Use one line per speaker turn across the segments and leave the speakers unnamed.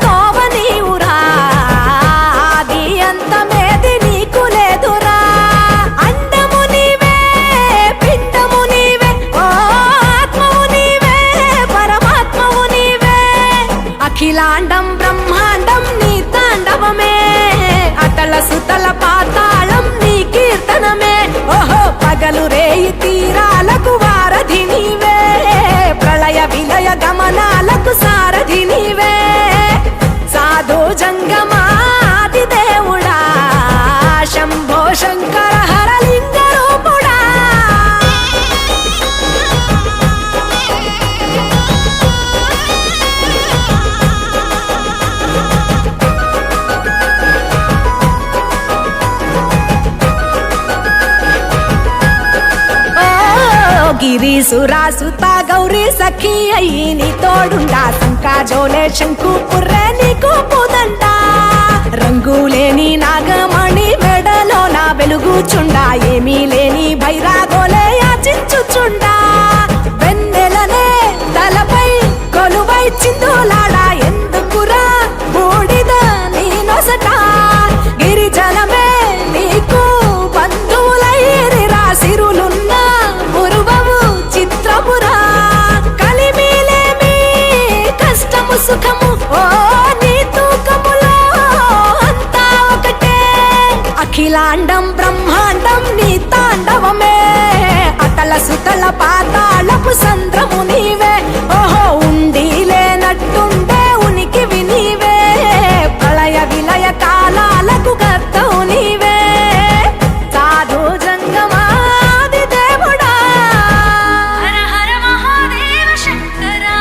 తోవ నీవురా ఆది అంతమేది నీకు లేదురా అండము నీవే పిండము నీవే ఓ ఆత్మవు నీవే పరమాత్మవు నీవే అఖిలాండం బ్రహ్మాండం నీ తాండవమే అతల సుతల పాతాళం నీ కీర్తనమే ఓహో పగలు రేయి తీరాలకు వారధి నీవే ప్రళయ విలయ గమనాలకు సారథి నీవే సాధు జంగమాది దేవుడా శంభో శంకర హరలింగ రూపుడా గిరీసురాసుత గౌరీ సఖీ అయ్యి నీ తోడుండా సంకాజోలే శంకు పుర్రే నీకు పుదండ రంగులేని నాగమణి మెడలో నా వెలుగుచుండా ఏమీ లేని భైరాగోలే యాచించుచుండా వెన్నెలనే తలపై కొలువై చిందులాడా ఎందుకురా బూడిద నీ నొసట గిరిజనమే నీకు బంధువులైరిరా సిరులున్న మురువవు చిత్రపురా కలిమిలేమి కష్టము సుఖము ఓ నీ తూకములో అంతా ఒకటే అఖిలాండం బ్రహ్మాండం నీ తాండవమే అతల సుతల పాతాళపు సంద్రము నీవే ఓహో ఉండి లేనట్టుండే ఉనికివి నీవే ప్రళయ విలయ కాలాలకు కర్తవు నీవే సాధు జంగమాది దేవుడా హర హర మహాదేవ శంకరా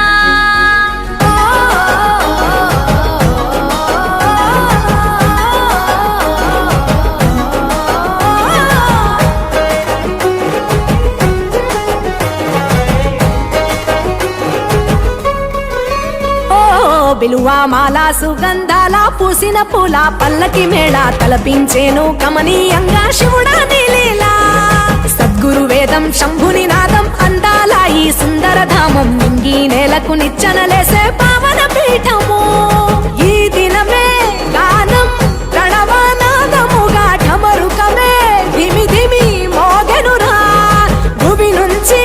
బిలువామాల సుగంధాల పూసిన పూల పల్లకి మేళ తలపించేను కమనీయంగా శివుడా నీలీలా సద్గురు వేదం శంభుని నాదం అందాల ఈ సుందర ధామం నింగి నేలకు నిచ్చనలేసే పావన పీఠము ఈ దినమే గానం ప్రణవనాదముగా ఢమరుకమే ధిమి ధిమి మోగెనురా భూమి నుంచి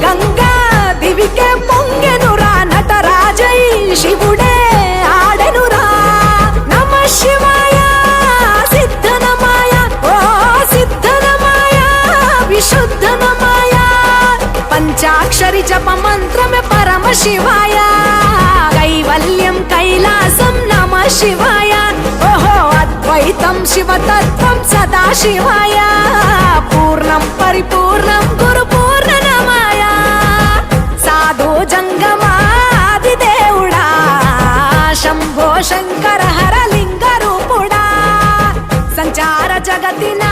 గంగా దివికే పొంగెనురా నటరాజై శివుడే ఆడెనురా నమ శివాయ సిద్ధనమాయ ఓ సిద్ధనమాయ విశుద్ధనమాయ పంచాక్షరి జప మంత్రమే పరమ శివాయ కైవల్యం కైలాసం నమ శివాయ ఓహో అద్వైతం శివతత్వం సదా శివాయ పూర్ణం పరిపూర్ణం గురు పూర్ణనమాయ సాధు జంగమాది దేవుడా శంభో శంకర హరలింగ రూపుడా సంచార జగతినా